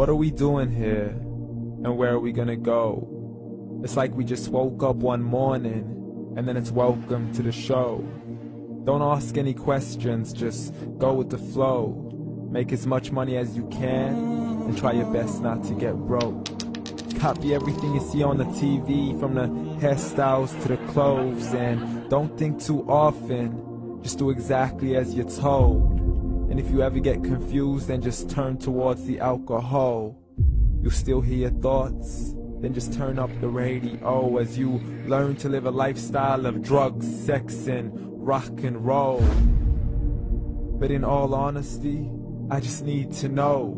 What are we doing here? And where are we gonna go? It's like we just woke up one morning, and then it's welcome to the show. Don't ask any questions, just go with the flow. Make as much money as you can, and try your best not to get broke. Copy everything you see on the TV, from the hairstyles to the clothes, and don't think too often, just do exactly as you're told. And if you ever get confused, then just turn towards the alcohol. You'll still hear your thoughts, then just turn up the radio as you learn to live a lifestyle of drugs, sex, and rock and roll. But in all honesty, I just need to know,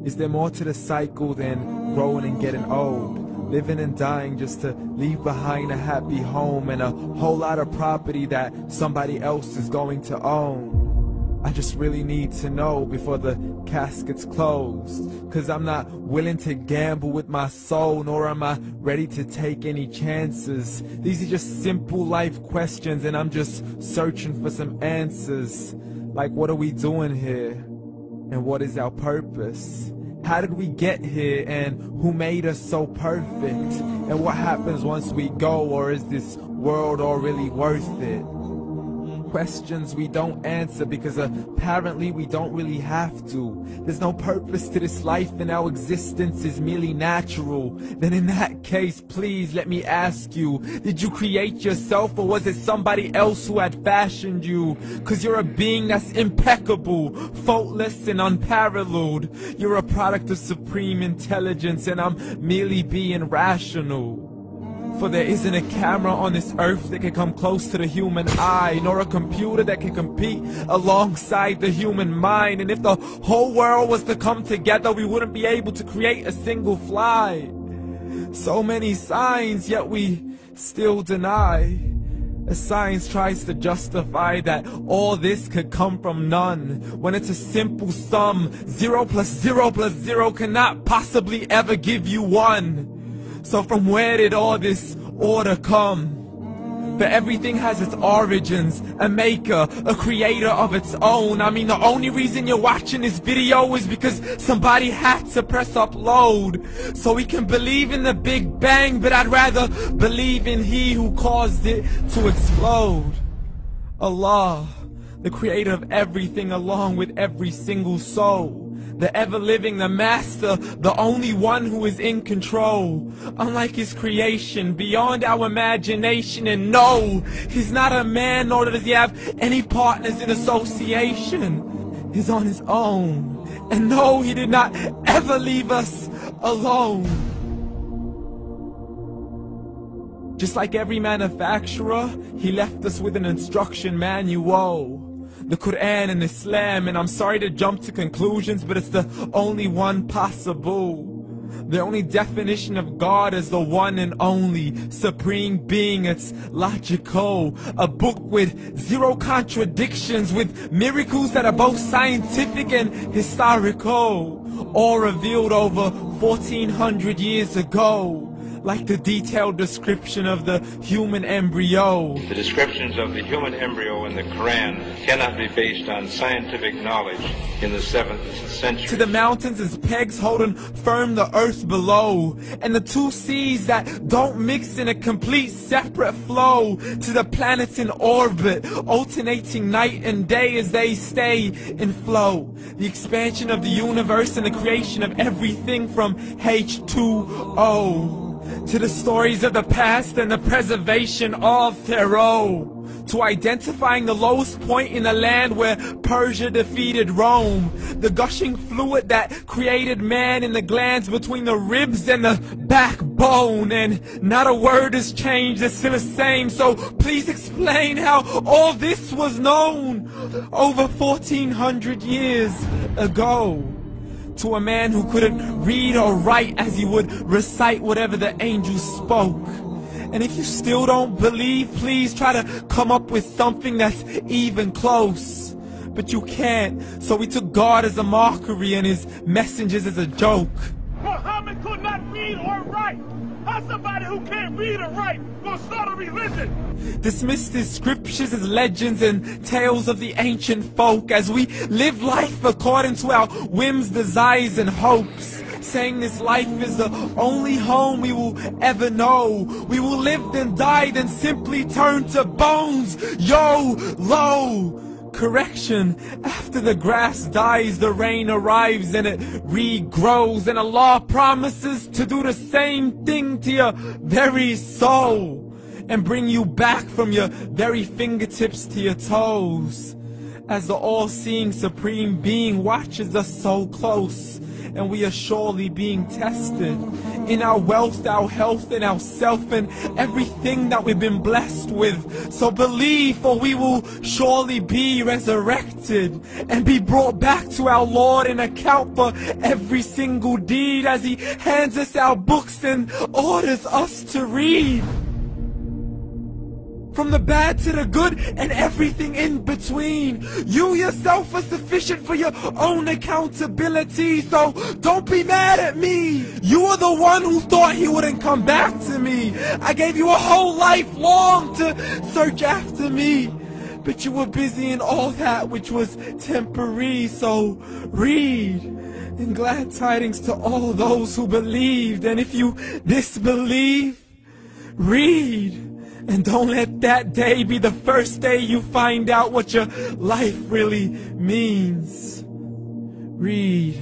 is there more to the cycle than growing and getting old? Living and dying just to leave behind a happy home and a whole lot of property that somebody else is going to own. I just really need to know before the casket's closed, 'cause I'm not willing to gamble with my soul, nor am I ready to take any chances. These are just simple life questions, and I'm just searching for some answers. Like, what are we doing here? And what is our purpose? How did we get here, and who made us so perfect? And what happens once we go, or is this world all really worth it? Questions we don't answer because apparently we don't really have to. There's no purpose to this life and our existence is merely natural. Then in that case, please let me ask you, did you create yourself, or was it somebody else who had fashioned you? 'Cause you're a being that's impeccable, faultless and unparalleled. You're a product of supreme intelligence, and I'm merely being rational. For there isn't a camera on this earth that can come close to the human eye, nor a computer that can compete alongside the human mind. And if the whole world was to come together, we wouldn't be able to create a single fly. So many signs, yet we still deny. As science tries to justify that all this could come from none, when it's a simple sum. 0 plus 0 plus 0 cannot possibly ever give you 1. So from where did all this order come? But everything has its origins, a maker, a creator of its own. I mean, the only reason you're watching this video is because somebody had to press upload. So we can believe in the Big Bang, but I'd rather believe in He who caused it to explode. Allah, the creator of everything along with every single soul. The ever-living, the master, the only one who is in control. Unlike his creation, beyond our imagination. And no, he's not a man, nor does he have any partners in association. He's on his own. And no, he did not ever leave us alone. Just like every manufacturer, he left us with an instruction manual. The Quran and Islam, and I'm sorry to jump to conclusions, but it's the only one possible. The only definition of God is the one and only supreme being. It's logical, a book with 0 contradictions, with miracles that are both scientific and historical, all revealed over 1400 years ago. Like the detailed description of the human embryo. The descriptions of the human embryo in the Quran cannot be based on scientific knowledge in the 7th century. To the mountains as pegs holding firm the earth below, and the 2 seas that don't mix in a complete separate flow. To the planets in orbit, alternating night and day as they stay in flow. The expansion of the universe and the creation of everything from H2O. To the stories of the past and the preservation of Pharaoh. To identifying the lowest point in the land where Persia defeated Rome. The gushing fluid that created man in the glands between the ribs and the backbone. And not a word has changed, it's still the same. So please explain how all this was known over 1400 years ago. To a man who couldn't read or write, as he would recite whatever the angels spoke. And if you still don't believe, please try to come up with something that's even close. But you can't, so we took God as a mockery and his messengers as a joke. Muhammad could not read or write. How's somebody who can't read or write gonna start a religion? Dismissed his scriptures as legends and tales of the ancient folk, as we live life according to our whims, desires, and hopes. saying this life is the only home we will ever know. We will live then die, then simply turn to bones. YOLO! Correction, after the grass dies, the rain arrives and it regrows, and Allah promises to do the same thing to your very soul and bring you back from your very fingertips to your toes, as the all-seeing supreme being watches us so close, and we are surely being tested in our wealth, our health, and our self, and everything that we've been blessed with. So believe, for we will surely be resurrected and be brought back to our Lord and account for every single deed, as He hands us our books and orders us to read. From the bad to the good and everything in between. You yourself are sufficient for your own accountability, so don't be mad at me. You are the one who thought He wouldn't come back to me. I gave you a whole life long to search after me, but you were busy in all that which was temporary. So read, and glad tidings to all those who believed. And if you disbelieve, read. And don't let that day be the first day you find out what your life really means. Read.